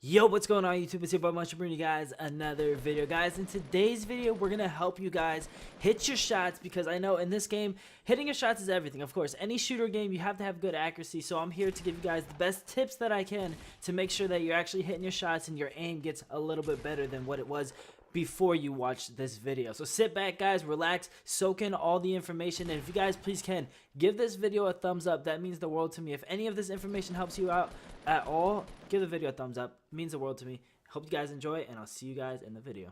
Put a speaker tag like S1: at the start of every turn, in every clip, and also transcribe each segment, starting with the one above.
S1: Yo, what's going on YouTube? It's your boy Munch bringing you guys another video. Guys, in today's video, we're going to help you guys hit your shots, because I know in this game, hitting your shots is everything. Of course, any shooter game, you have to have good accuracy, so I'm here to give you guys the best tips that I can to make sure that you're actually hitting your shots and your aim gets a little bit better than what it was before you watch this video. So sit back, guys, relax, soak in all the information, and if you guys please can, give this video a thumbs up. That means the world to me. If any of this information helps you out at all, give the video a thumbs up. It means the world to me. Hope you guys enjoy, and I'll see you guys in the video.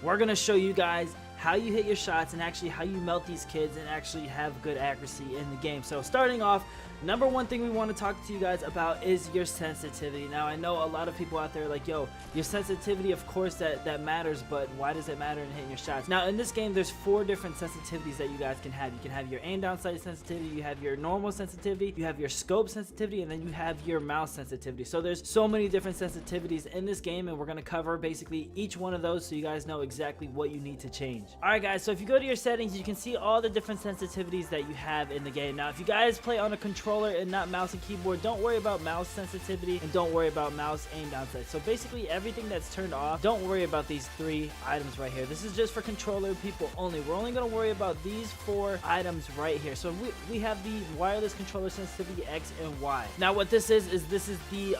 S1: We're gonna show you guys how you hit your shots and actually how you melt these kids and actually have good accuracy in the game. So starting off, number one thing we want to talk to you guys about is your sensitivity. Now I know a lot of people out there are like, yo, your sensitivity, of course that matters, but why does it matter in hitting your shots? Now in this game, there's 4 different sensitivities that you guys can have. You can have your aim down sight sensitivity, you have your normal sensitivity, you have your scope sensitivity, and then you have your mouse sensitivity. So there's so many different sensitivities in this game, and we're going to cover basically each one of those so you guys know exactly what you need to change. Alright guys, so if you go to your settings, you can see all the different sensitivities that you have in the game. Now if you guys play on a controller and not mouse and keyboard, don't worry about mouse sensitivity and don't worry about mouse aim down sight. So basically everything that's turned off, don't worry about these 3 items right here. This is just for controller people only. We're only going to worry about these 4 items right here. So we have the wireless controller sensitivity X and Y. Now what this is this is the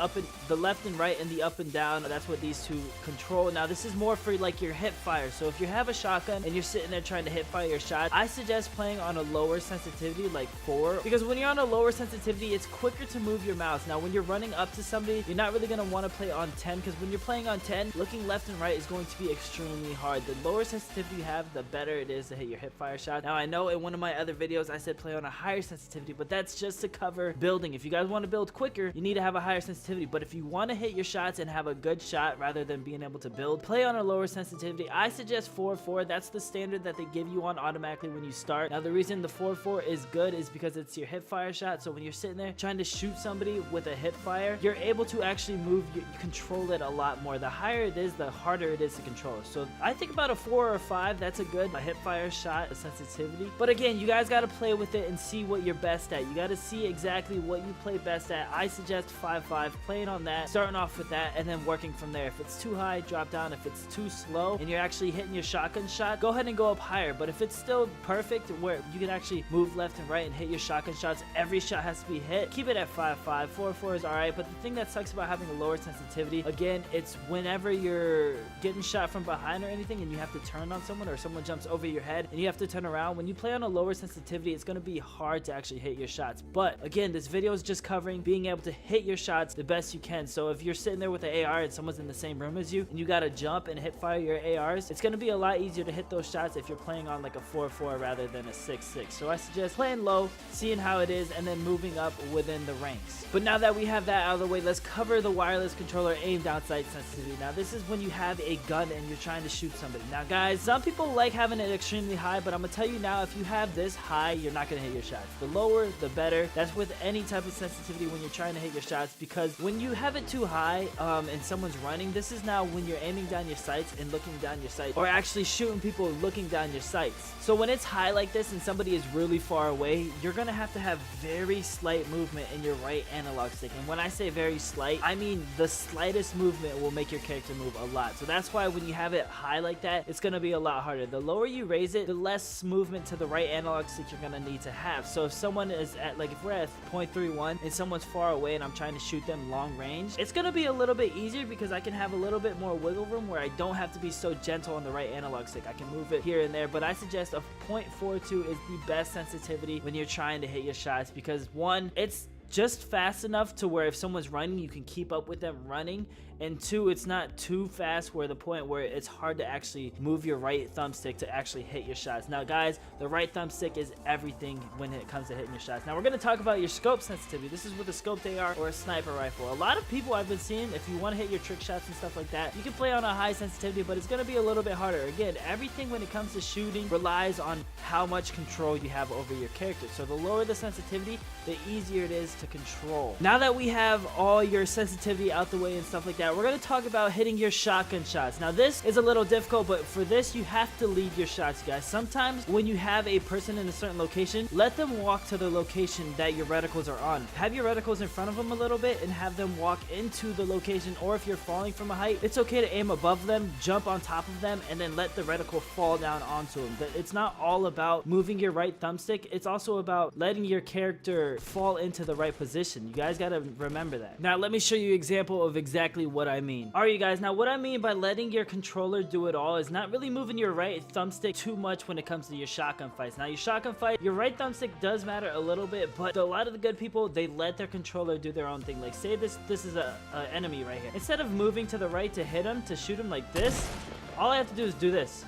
S1: the left and right and the up and down. That's what these 2 control. Now this is more for like your hip fire. So if you have a shotgun and you're sitting there trying to hip fire your shot, I suggest playing on a lower sensitivity like 4, because when you're on a lower sensitivity, it's quicker to move your mouse. Now when you're running up to somebody, you're not really going to want to play on 10, because when you're playing on 10, looking left and right is going to be extremely hard. The lower sensitivity you have, the better it is to hit your hip fire shot. Now I know in one of my other videos I said play on a higher sensitivity, but that's just to cover building. If you guys want to build quicker, you need to have a higher sensitivity, but if you want to hit your shots and have a good shot rather than being able to build, play on a lower sensitivity. I suggest 4-4. That's the standard that they give you on automatically when you start. Now the reason the 4-4 is good is because it's your hip fire shot. So when you're sitting there trying to shoot somebody with a hip fire, you're able to actually move, you control it a lot more. The higher it is, the harder it is to control. So I think about a 4 or 5, that's a good hip fire shot sensitivity. But again, you guys got to play with it and see what you're best at. You got to see exactly what you play best at. I suggest 5-5, playing on that, starting off with that, and then working from there. If it's too high, drop down. If it's too slow and you're actually hitting your shotgun shot, go ahead and go up higher. But if it's still perfect where you can actually move left and right and hit your shotgun shots, every shot has to be hit, keep it at 5-5. 4-4 is alright, but the thing that sucks about having a lower sensitivity, again, it's whenever you're getting shot from behind or anything and you have to turn on someone, or someone jumps over your head and you have to turn around. When you play on a lower sensitivity, it's going to be hard to actually hit your shots. But again, this video is just covering being able to hit your shots the best you can. So if you're sitting there with an AR and someone's in the same room as you and you got to jump and hip fire your ARs, it's going to be a lot easier to hit those shots if you're playing on like a 4-4 rather than a 6-6. So I suggest playing low, seeing how it is, and then moving up within the ranks. But now that we have that out of the way, let's cover the wireless controller aim down sight sensitivity. Now this is when you have a gun and you're trying to shoot somebody. Now guys, some people like having it extremely high, but I'm gonna tell you now, if you have this high, you're not gonna hit your shots. The lower, the better. That's with any type of sensitivity when you're trying to hit your shots, because when you have it too high and someone's running, this is now when you're aiming down your sights and looking down your sights, or actually shooting people looking down your sights. So when it's high like this and somebody is really far away, you're gonna have to have very slight movement in your right analog stick. And when I say very slight, I mean the slightest movement will make your character move a lot. So that's why when you have it high like that, it's gonna be a lot harder. The lower you raise it, the less movement to the right analog stick you're gonna need to have. So if someone is at, like if we're at 0.31 and someone's far away and I'm trying to shoot them long range, it's gonna be a little bit easier because I can have a little bit more wiggle room where I don't have to be so gentle on the right analog stick. I can move it here and there, but I suggest a 0.42 is the best sensitivity when you're trying to hit your shots, because one, it's just fast enough to where if someone's running, you can keep up with them running, and 2, it's not too fast where the point where it's hard to actually move your right thumbstick to actually hit your shots. Now guys, the right thumbstick is everything when it comes to hitting your shots. Now we're going to talk about your scope sensitivity. This is with a scoped AR or a sniper rifle. A lot of people I've been seeing, if you want to hit your trick shots and stuff like that, you can play on a high sensitivity, but it's going to be a little bit harder. Again, everything when it comes to shooting relies on how much control you have over your character. So the lower the sensitivity, the easier it is to control. Now that we have all your sensitivity out the way and stuff like that, that, we're going to talk about hitting your shotgun shots. Now this is a little difficult, but for this you have to lead your shots, guys. Sometimes when you have a person in a certain location, let them walk to the location that your reticles are on. Have your reticles in front of them a little bit and have them walk into the location, or if you're falling from a height, it's okay to aim above them, jump on top of them, and then let the reticle fall down onto them. But it's not all about moving your right thumbstick, it's also about letting your character fall into the right position. You guys gotta remember that. Now let me show you an example of exactly what I mean. Alright you guys, now what I mean by letting your controller do it all is not really moving your right thumbstick too much when it comes to your shotgun fights. Now your shotgun fight, your right thumbstick does matter a little bit, but a lot of the good people, they let their controller do their own thing. Like say this is a enemy right here. Instead of moving to the right to hit him, to shoot him like this, all I have to do is do this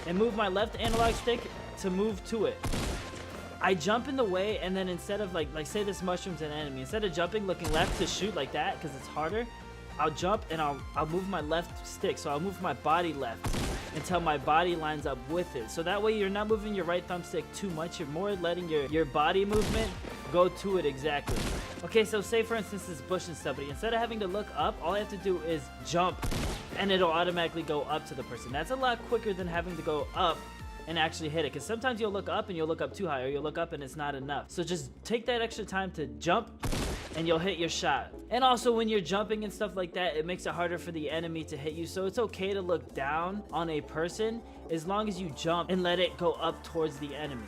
S1: and move my left analog stick to move to it. I jump in the way, and then instead of like say this mushroom's an enemy, instead of jumping looking left to shoot like that because it's harder, I'll jump and I'll move my left stick, so I'll move my body left until my body lines up with it. So that way you're not moving your right thumbstick too much, you're more letting your body movement go to it exactly. Okay, so say for instance this bush and stuff, but instead of having to look up, all I have to do is jump and it'll automatically go up to the person. That's a lot quicker than having to go up and actually hit it, because sometimes you'll look up and you'll look up too high, or you'll look up and it's not enough. So just take that extra time to jump and you'll hit your shot. And also when you're jumping and stuff like that, it makes it harder for the enemy to hit you. So it's okay to look down on a person as long as you jump and let it go up towards the enemy.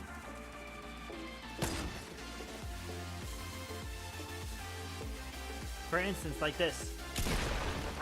S1: For instance, like this.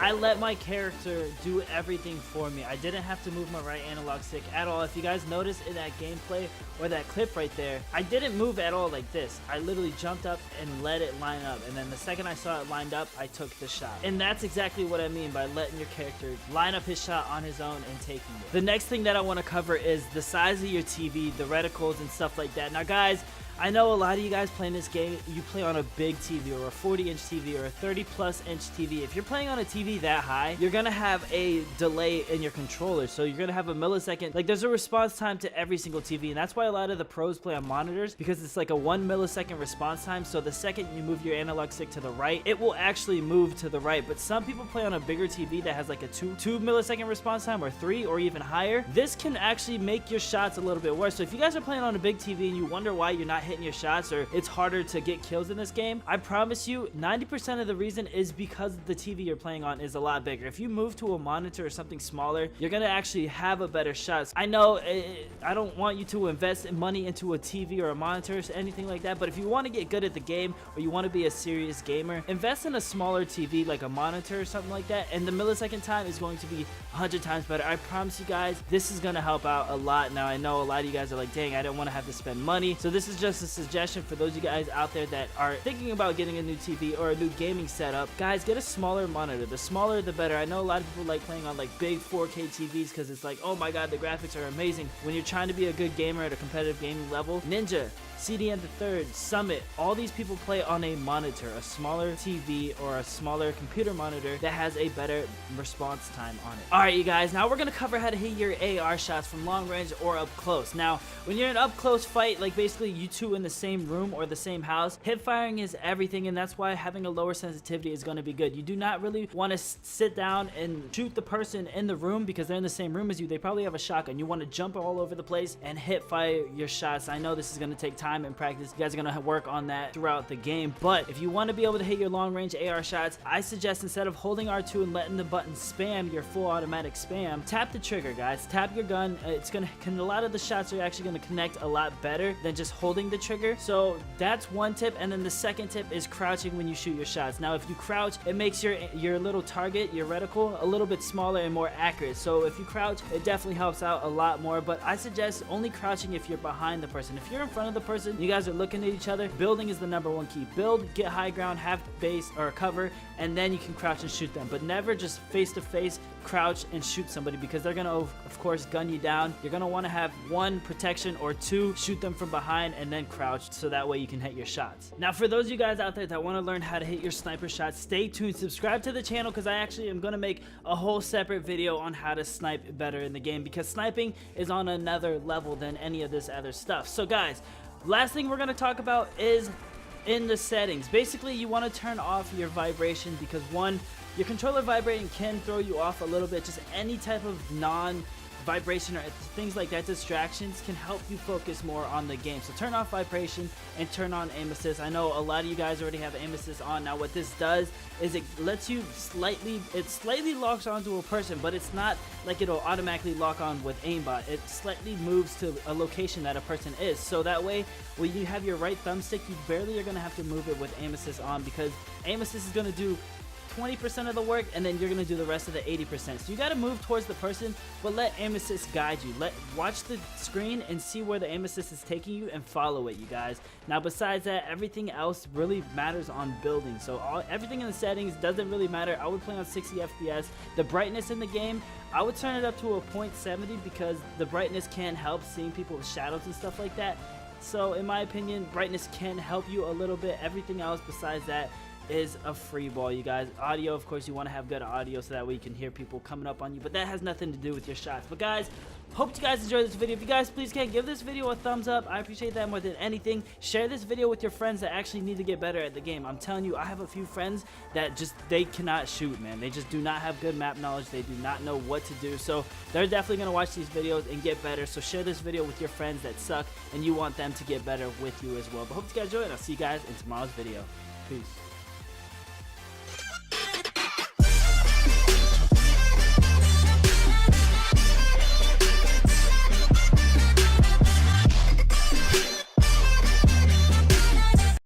S1: I let my character do everything for me. I didn't have to move my right analog stick at all. If you guys notice in that gameplay or that clip right there, I didn't move at all like this. I literally jumped up and let it line up. And then the second I saw it lined up, I took the shot. And that's exactly what I mean by letting your character line up his shot on his own and taking it. The next thing that I want to cover is the size of your TV, the reticles and stuff like that. Now guys, I know a lot of you guys playing this game, you play on a big TV or a 40-inch TV or a 30+ inch TV. If you're playing on a TV that high, you're gonna have a delay in your controller. So you're gonna have a millisecond, like there's a response time to every single TV, and that's why a lot of the pros play on monitors, because it's like a 1 millisecond response time. So the second you move your analog stick to the right, it will actually move to the right. But some people play on a bigger TV that has like a 2 millisecond response time, or 3 or even higher. This can actually make your shots a little bit worse. So if you guys are playing on a big TV and you wonder why you're not hitting your shots or it's harder to get kills in this game, I promise you 90% of the reason is because the TV you're playing on is a lot bigger. If you move to a monitor or something smaller, you're gonna actually have a better shot. I know I don't want you to invest money into a TV or a monitor or anything like that, but if you want to get good at the game or you want to be a serious gamer, invest in a smaller TV like a monitor or something like that, and the millisecond time is going to be 100 times better. I promise you guys, this is gonna help out a lot. Now I know a lot of you guys are like, dang, I don't want to have to spend money, so this is just a suggestion for those of you guys out there that are thinking about getting a new TV or a new gaming setup. Guys, get a smaller monitor. The smaller the better. I know a lot of people like playing on like big 4K TVs because it's like, oh my god, the graphics are amazing. When you're trying to be a good gamer at a competitive gaming level, Ninja, CDN the Third, Summit, all these people play on a monitor, a smaller TV or a smaller computer monitor that has a better response time on it. Alright you guys, now we're going to cover how to hit your AR shots from long range or up close. Now, when you're in an up close fight, like basically you two in the same room or the same house, hip firing is everything, and that's why having a lower sensitivity is going to be good. You do not really want to sit down and shoot the person in the room because they're in the same room as you. They probably have a shotgun. You want to jump all over the place and hip fire your shots. I know this is going to take time and practice. You guys are going to work on that throughout the game, but if you want to be able to hit your long range AR shots, I suggest instead of holding R2 and letting the button spam your full automatic spam, tap the trigger, guys. Tap your gun. It's going to, a lot of the shots are actually going to connect a lot better than just holding the trigger. So that's one tip, and then the second tip is crouching when you shoot your shots. Now if you crouch, it makes your little target, your reticle, a little bit smaller and more accurate. So if you crouch, it definitely helps out a lot more, but I suggest only crouching if you're behind the person. If you're in front of the person, you guys are looking at each other, building is the #1 key. Build, get high ground, have base or cover, and then you can crouch and shoot them. But never just face to face crouch and shoot somebody, because they're gonna of course gun you down. You're gonna want to have 1 protection, or 2 shoot them from behind and then crouch, so that way you can hit your shots. Now for those of you guys out there that want to learn how to hit your sniper shots, stay tuned, subscribe to the channel, because I actually am gonna make a whole separate video on how to snipe better in the game, because sniping is on another level than any of this other stuff. So guys, last thing we're going to talk about is in the settings, basically you want to turn off your vibration, because one, your controller vibrating can throw you off a little bit. Just any type of non-vibration or things like that, distractions, can help you focus more on the game. So turn off vibration and turn on aim assist. I know a lot of you guys already have aim assist on. Now what this does is it lets you slightly locks onto a person, but it's not like it'll automatically lock on with aimbot. It slightly moves to a location that a person is, so that way when you have your right thumbstick, you barely are going to have to move it with aim assist on, because aim assist is going to do 20% of the work, and then you're going to do the rest of the 80%. So you got to move towards the person, but let aim assist guide you. Watch the screen and see where the aim assist is taking you and follow it, you guys. Now besides that, everything else really matters on building. So everything in the settings doesn't really matter. I would play on 60 FPS. The brightness in the game, I would turn it up to a 0.70, because the brightness can help seeing people with shadows and stuff like that. So in my opinion, brightness can help you a little bit. Everything else besides that is a free ball, you guys. Audio, of course, you want to have good audio so that way you can hear people coming up on you, but that has nothing to do with your shots. But guys, hope you guys enjoyed this video. If you guys please can give this video a thumbs up, I appreciate that more than anything. Share this video with your friends that actually need to get better at the game. I'm telling you, I have a few friends that they cannot shoot, man. They just do not have good map knowledge. They do not know what to do, so they're definitely going to watch these videos and get better. So share this video with your friends that suck and you want them to get better with you as well. But hope you guys enjoy it. I'll see you guys in tomorrow's video. Peace.